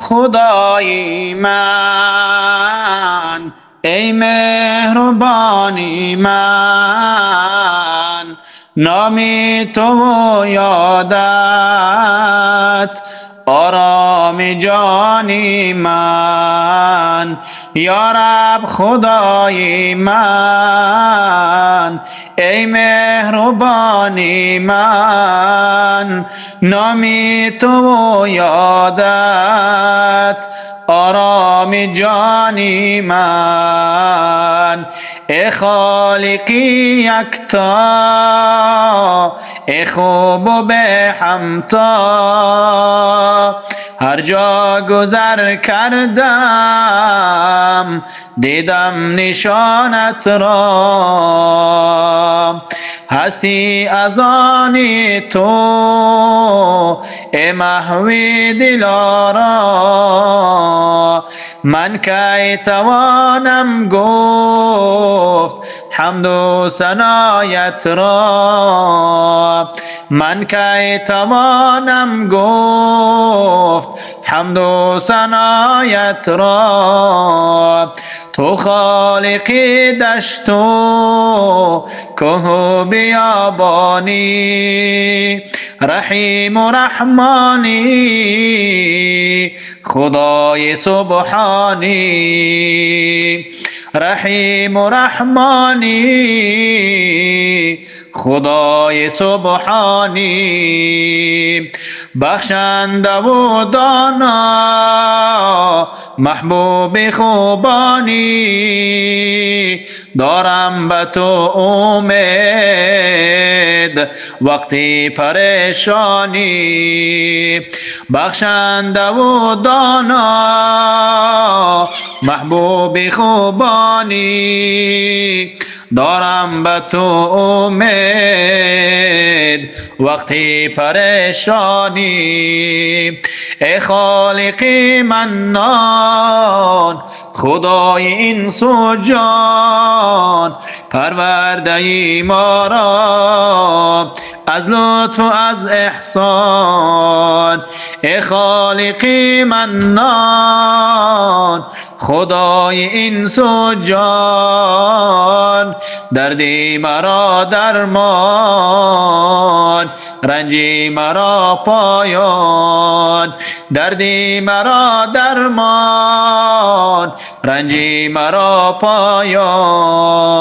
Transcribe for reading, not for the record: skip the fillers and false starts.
خدای من ای مهربانی من، نامی تو و یادت آرام جانی من. یا رب خدای من ای مهربانی من، نامی تو و یادت آرام جانی من. ای خالقی یکتا ای خوب و به همتا، هر جا گذر کردم دیدم نشانت را. هستی از آن تو ای محوی دلارا، من کی توانم گفت حمد و ثنایت را. من کی توانم گفت حمد و ثنایت را. تو خالقی دشت و کوه و بیابانی، رحیم و رحمانی خدای سبحانی. رحیم و رحمانی خدای سبحانی، بخشنده و دانا محبوب خوبانی. دارم به تو امید وقتی پریشانی، بخشنده و دانا محبوب خوبانی. دارم به تو امید وقتی پریشانی. ای خالقی منان خدای انس و جان، پرورده ای ما را از لطف و از احسان. ای خالقی منان خدای انس و جان، دردی مرا درمان رنجی مرا پایان. دردی مرا درمان رنجی مرا پایان.